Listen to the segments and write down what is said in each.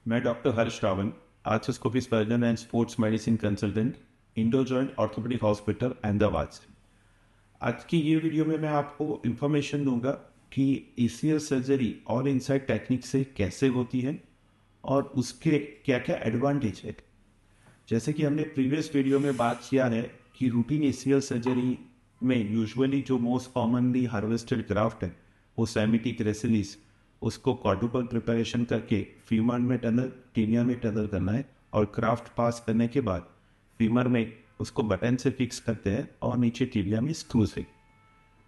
मैं doctor Harsh Rawal, arthroscopy surgeon and sports medicine consultant, Indo joint orthopaedic hospital Ahmedabad से। आज की ये वीडियो में मैं आपको इन्फॉर्मेशन दूंगा कि ईसीएल सर्जरी और इनसाइड टेक्निक से कैसे होती है और उसके क्या क्या एडवांटेज है। जैसे कि हमने प्रीवियस वीडियो में बात किया है कि रूटीन ईसीएल सर्जरी में यूजुअली जो मोस्ट कॉमनली हार्वेस्टेड ग्राफ्ट है वो सेमिटिक रेसिलिस, उसको क्वाड्रुपल प्रिपरेशन करके फीमर में टनल, टिबिया में टनल करना है और क्राफ्ट पास करने के बाद फीमर में उसको बटन से फिक्स करते हैं और नीचे टिबिया में स्क्रू से।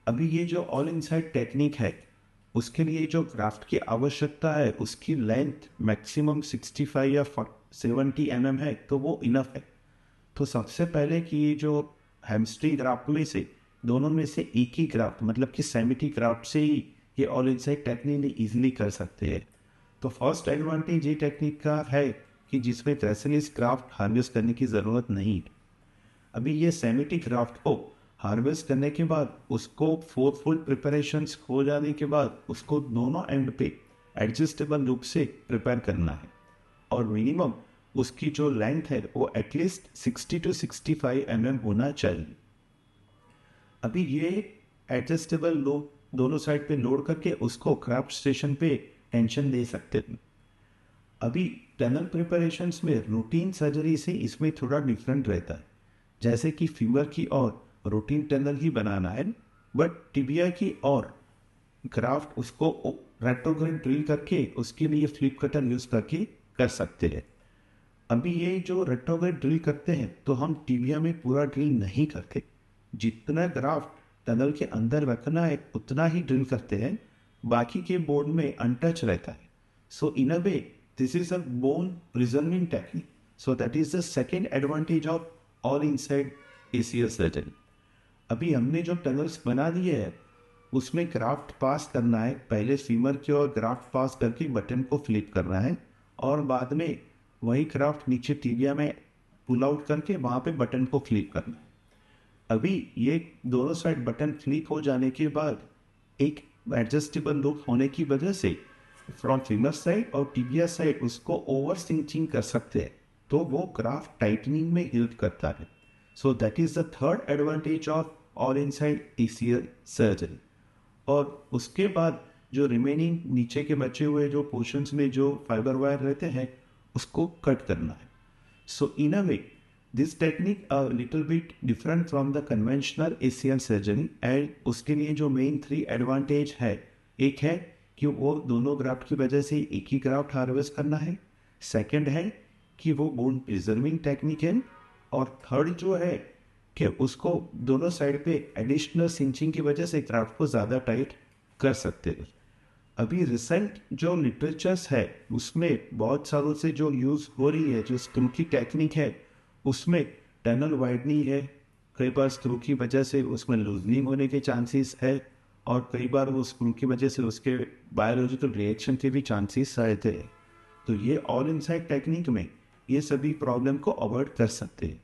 अभी ये जो ऑल इनसाइड टेक्निक है उसके लिए जो ग्राफ्ट की आवश्यकता है उसकी लेंथ मैक्सिमम 65 या 70 mm है, तो वो इनफ है। तो सबसे पहले कि ये जो हैमस्ट्रिंग ग्राफ्ट में से दोनों में से एक ही ग्राफ्ट मतलब कि सेमिटिक ग्राफ्ट से ही ये ऑल इनसाइड टेक्निक इजीली कर सकते हैं। तो फर्स्ट एडवांटेज ये टेक्निक का है कि जिसमें ट्रेसिलिस ग्राफ्ट हार्वेस्ट करने की ज़रूरत नहीं। अभी ये सेमिटिक ग्राफ्ट को हार्वेस्ट करने के बाद उसको 4 फुल प्रिपरेशंस हो जाने के बाद उसको दोनों एंड पे एडजस्टेबल लूप से प्रिपेयर करना है और मिनिमम उसकी जो लेंथ है वो एटलीस्ट 60 to 65 mm होना चाहिए। अभी ये एडजस्टेबल लूप दोनों साइड पे लोड करके उसको क्राफ्ट स्टेशन पे टेंशन दे सकते हैं। अभी टनल प्रिपरेशंस में रूटीन सर्जरी से इसमें थोड़ा डिफरेंट रहता है। जैसे कि फीमर की और रूटीन टनल ही बनाना है, बट टिबिया की और ग्राफ्ट उसको रेट्रोग्रेड ड्रिल करके उसके लिए फ्लिप कटर यूज़ करके कर सकते हैं। अभी ये जो रेट्रोग्रेड ड्रिल करते हैं तो हम टिबिया में पूरा ड्रिल नहीं करते, जितना ग्राफ्ट टनल के अंदर रखना है उतना ही ड्रिल करते हैं, बाकी के बोन में अनटच रहता है। So in a way this is a bone preserving technique. So that is the second advantage of all inside ACL surgery. अभी हमने जो टनल्स बना दिए हैं उसमें ग्राफ्ट पास करना है, पहले फीमर की ओर ग्राफ्ट पास करके बटन को फ्लिप करना है और बाद में वही ग्राफ्ट नीचे टिबिया में पुल आउट करके वहाँ पे बटन को फ्लिप करना है। अभी ये दोनों साइड बटन फ्लिप हो जाने के बाद एक एडजस्टेबल लूप होने की वजह से फ्रॉम फीमर साइड और टिबिया साइड उसको ओवर सिंचिंग कर सकते हैं, तो वो ग्राफ्ट टाइटनिंग में हेल्प करता है। सो that is the third advantage of all inside ACL surgery. और उसके बाद जो रिमेनिंग नीचे के बचे हुए जो पोर्शंस में जो फाइबर वायर रहते हैं उसको कट करना है। So in a way this technique a little bit different from the conventional Asian surgery and उसके लिए जो मेन 3 एडवांटेज है, एक है कि वो दोनों ग्राफ्ट की वजह से एक ही ग्राफ्ट हार्वेस्ट करना है, सेकंड है कि वो बोन प्रिजर्विंग टेक्निक है, और थर्ड जो है कि उसको दोनों साइड पे एडिशनल सिंचिंग की वजह से ग्राफ्ट को ज़्यादा टाइट कर सकते हैं। अभी रिसेंट जो लिटरेचर्स है उसमें बहुत सालों से जो यूज़ हो रही है जो स्क्रू की टेक्निक है उसमें टनल वाइडनिंग है, कई बार स्क्रू की वजह से उसमें लूजनिंग होने के चांसेस है और कई बार वो स्क्रू की वजह से उसके बायोलॉजिकल रिएक्शन के भी चांसेस रहते हैं। तो ये ऑल इनसाइड टेक्निक में ये सभी प्रॉब्लम को अवॉइड कर सकते हैं।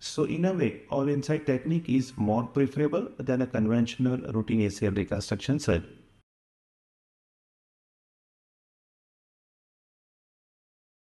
So in a way, all inside technique is more preferable than a conventional routine ACL reconstruction surgery.